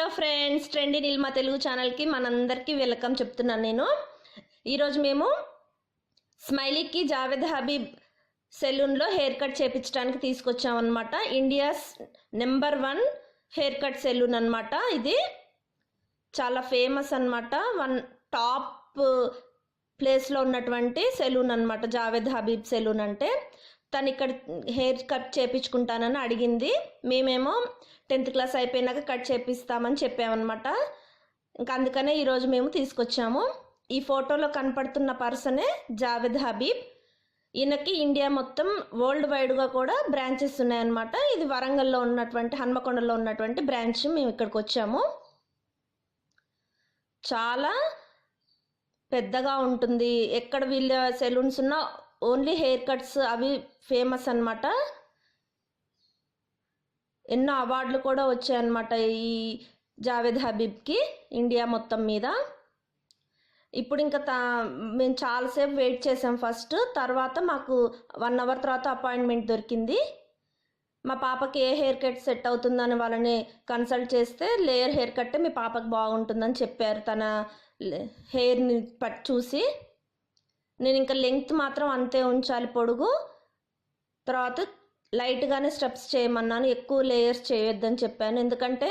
Hello friends, trendy Neelima Telugu ఛానల్కి మనందరికీ welcome చెప్తున్నాను. నేను ఈరోజు మేము స్మైలీకి జావేద్ హబీబ్ సెలూన్లో హెయిర్ కట్ చేయించడానికి తీసుకొచ్చామన్నమాట. India's number 1 hair cut salon అన్నమాట. ఇది చాలా ఫేమస్ అన్నమాట. టాప్ ప్లేస్లో ఉన్నటువంటి సెలూన్ అన్నమాట జావేద్ హబీబ్ సెలూన్ అంటే. తను ఇక్కడ హెయిర్ కట్ చేయించుకుంటానని అడిగింది. మేమేమో 10th క్లాస్ అయిపోయినాక కట్ చేపిస్తామని చెప్పామన్నమాట. ఇంకా అందుకనే ఈరోజు మేము తీసుకొచ్చాము. ఈ ఫోటోలో కనపడుతున్న పర్సనే జావేద్ హబీబ్. ఈయనకి ఇండియా మొత్తం వరల్డ్ వైడ్గా కూడా బ్రాంచెస్ ఉన్నాయన్నమాట. ఇది వరంగల్లో ఉన్నటువంటి హన్మకొండలో ఉన్నటువంటి బ్రాంచ్. మేము ఇక్కడికి వచ్చాము. చాలా పెద్దగా ఉంటుంది. ఎక్కడ వీళ్ళ సెలూన్స్ ఉన్నా ఓన్లీ హెయిర్ కట్స్ అవి ఫేమస్ అన్నమాట. ఎన్నో అవార్డులు కూడా వచ్చాయన్నమాట ఈ జావేద్ హబీబ్కి ఇండియా మొత్తం మీద. ఇప్పుడు ఇంకా మేము చాలాసేపు వెయిట్ చేసాం ఫస్ట్. తర్వాత మాకు 1 అవర్ తర్వాత అపాయింట్మెంట్ దొరికింది. మా పాపకి ఏ హెయిర్ కట్ సెట్ అవుతుందని వాళ్ళని కన్సల్ట్ చేస్తే లేయర్ హెయిర్ కట్టే మీ పాపకి బాగుంటుందని చెప్పారు. తన హెయిర్ని చూసి నేను ఇంకా లెంగ్త్ మాత్రం అంతే ఉంచాలి, పొడుగు. తర్వాత లైట్గానే స్టెప్స్ చేయమన్నాను, ఎక్కువ లేయర్స్ చేయొద్దని చెప్పాను. ఎందుకంటే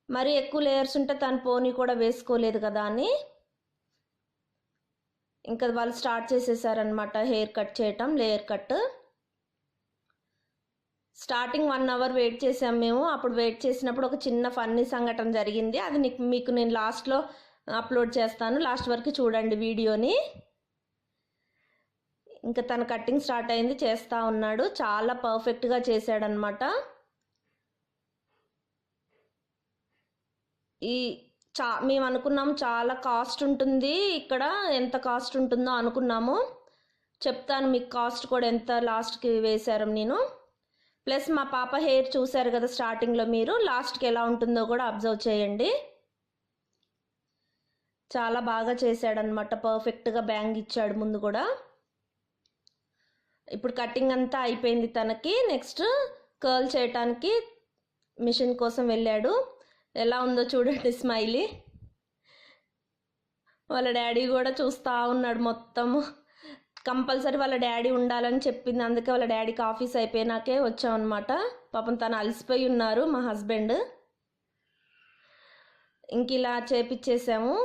మరి ఎక్కువ లేయర్స్ ఉంటే తను పోనీ కూడా వేసుకోలేదు కదా అని. ఇంకా వాళ్ళు స్టార్ట్ చేసేసారనమాట హెయిర్ కట్ చేయటం, layer cut. Starting 1 hour wait చేసాం మేము. అప్పుడు వెయిట్ చేసినప్పుడు ఒక చిన్న ఫన్నీ సంఘటన జరిగింది. అది మీకు నేను లాస్ట్లో అప్లోడ్ చేస్తాను. లాస్ట్ వరకు చూడండి వీడియోని. ఇంకా తన కటింగ్ స్టార్ట్ అయింది, చేస్తూ ఉన్నాడు. చాలా పర్ఫెక్ట్గా చేశాడనమాట. మేము అనుకున్నాము చాలా కాస్ట్ ఉంటుంది ఇక్కడ. ఎంత కాస్ట్ ఉంటుందో అనుకున్నాము. చెప్తాను మీకు కాస్ట్ కూడా ఎంత లాస్ట్కి వేశారు నేను. ప్లస్ మా పాప హెయిర్ చూశారు కదా స్టార్టింగ్లో, మీరు లాస్ట్కి ఎలా ఉంటుందో కూడా అబ్జర్వ్ చేయండి. చాలా బాగా చేశాడనమాట. పర్ఫెక్ట్గా బ్యాంగ్ ఇచ్చాడు ముందు కూడా. ఇప్పుడు కటింగ్ అంతా అయిపోయింది తనకి. నెక్స్ట్ కర్ల్ చేయటానికి మిషన్ కోసం వెళ్ళాడు. ఎలా ఉందో చూడండి స్మైలీ. వాళ్ళ డాడీ కూడా చూస్తూ ఉన్నాడు మొత్తము. కంపల్సరీ వాళ్ళ డాడీ ఉండాలని చెప్పింది. అందుకే వాళ్ళ డాడీకి ఆఫీస్ అయిపోయినాకే వచ్చామన్నమాట. పాపం తను అలసిపోయి ఉన్నారు మా హస్బెండ్. ఇంక ఇలా చేపించేసాము.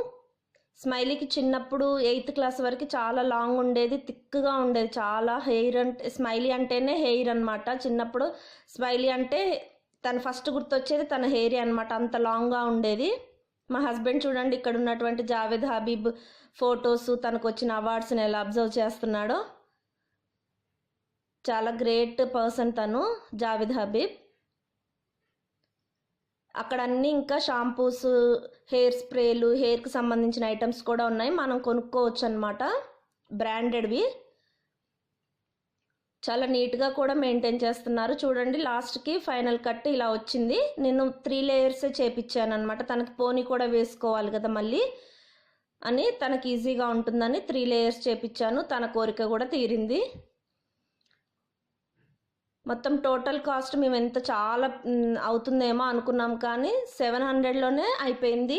స్మైలీకి చిన్నప్పుడు 8th క్లాస్ వరకు చాలా లాంగ్ ఉండేది, థిక్గా ఉండేది చాలా హెయిర్. అంటే స్మైలీ అంటేనే హెయిర్ అనమాట. చిన్నప్పుడు స్మైలీ అంటే తను ఫస్ట్ గుర్తొచ్చేది తన హెయిరే అనమాట. అంత లాంగ్గా ఉండేది. మా హస్బెండ్ చూడండి ఇక్కడ ఉన్నటువంటి జావేద్ హబీబ్ ఫొటోస్, తనకు వచ్చిన అవార్డ్స్ని ఎలా అబ్జర్వ్ చేస్తున్నాడో. చాలా గ్రేట్ పర్సన్ తను జావేద్ హబీబ్. అక్కడ అన్నీ ఇంకా షాంపూస్, హెయిర్ స్ప్రేలు, హెయిర్కి సంబంధించిన ఐటమ్స్ కూడా ఉన్నాయి. మనం కొనుక్కోవచ్చు అనమాట, బ్రాండెడ్వి. చాలా నీట్గా కూడా మెయింటైన్ చేస్తున్నారు. చూడండి లాస్ట్కి ఫైనల్ కట్ ఇలా వచ్చింది. నేను 3 లేయర్సే చేపించాను అనమాట. తనకి పోనీ కూడా వేసుకోవాలి కదా మళ్ళీ అని, తనకి ఈజీగా ఉంటుందని 3 లేయర్స్ చేపించాను. తన కోరిక కూడా తీరింది. మొత్తం టోటల్ కాస్ట్ మేము చాలా అవుతుందేమో అనుకున్నాం, కానీ 700లోనే అయిపోయింది.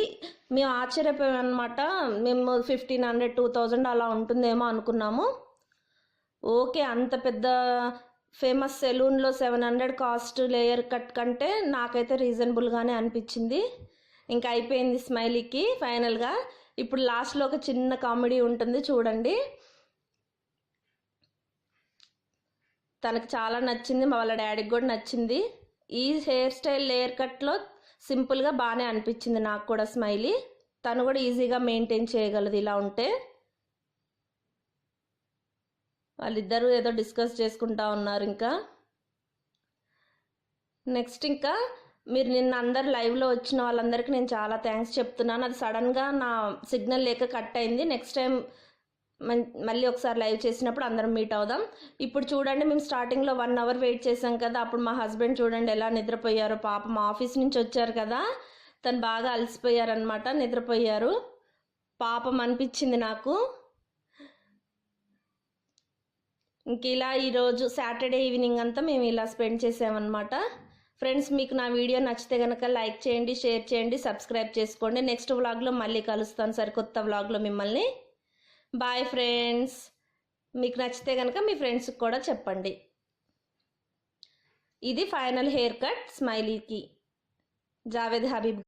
మేము ఆశ్చర్యపోయాం అనమాట. మేము 1500, 2000 అలా ఉంటుందేమో అనుకున్నాము. ఓకే, అంత పెద్ద ఫేమస్ సెలూన్లో 700 కాస్ట్ లేయర్ కట్ కంటే నాకైతే రీజనబుల్గానే అనిపించింది. ఇంకా అయిపోయింది స్మైలీకి ఫైనల్గా. ఇప్పుడు లాస్ట్లో ఒక చిన్న కామెడీ ఉంటుంది చూడండి. తనకు చాలా నచ్చింది, వాళ్ళ డాడీకి కూడా నచ్చింది. ఈ హెయిర్ స్టైల్ లేయర్ కట్లో సింపుల్గా బాగానే అనిపించింది నాకు కూడా స్మైలీ. తను కూడా ఈజీగా మెయింటైన్ చేయగలదు ఇలా ఉంటే. వాళ్ళిద్దరూ ఏదో డిస్కస్ చేసుకుంటా ఉన్నారు. ఇంకా నెక్స్ట్ ఇంకా మీరు నిన్న అందరు లైవ్లో వచ్చిన వాళ్ళందరికీ నేను చాలా థ్యాంక్స్ చెప్తున్నాను. అది సడన్గా నా సిగ్నల్ లేక కట్ అయింది. నెక్స్ట్ టైం మళ్ళీ ఒకసారి లైవ్ చేసినప్పుడు అందరం మీట్ అవుదాం. ఇప్పుడు చూడండి, మేము స్టార్టింగ్లో 1 అవర్ వెయిట్ చేసాం కదా. అప్పుడు మా హస్బెండ్ చూడండి ఎలా నిద్రపోయారో. పాపం ఆఫీస్ నుంచి వచ్చారు కదా, తను బాగా అలసిపోయారనమాట, నిద్రపోయారు. పాపం అనిపించింది నాకు. ఇంక ఇలా ఈరోజు సాటర్డే ఈవినింగ్ అంతా మేము ఇలా స్పెండ్ చేసామన్నమాట. ఫ్రెండ్స్, మీకు నా వీడియో నచ్చితే కనుక లైక్ చేయండి, షేర్ చేయండి, సబ్స్క్రైబ్ చేసుకోండి. నెక్స్ట్ వ్లాగ్లో మళ్ళీ కలుస్తాను సరికొత్త వ్లాగ్లో మిమ్మల్ని. Bye friends. మీకు నచ్చితే కనుక మీ ఫ్రెండ్స్కి కూడా చెప్పండి. ఇది ఫైనల్ హెయిర్ కట్ స్మైలీకి, జావేద్ హబీబ్.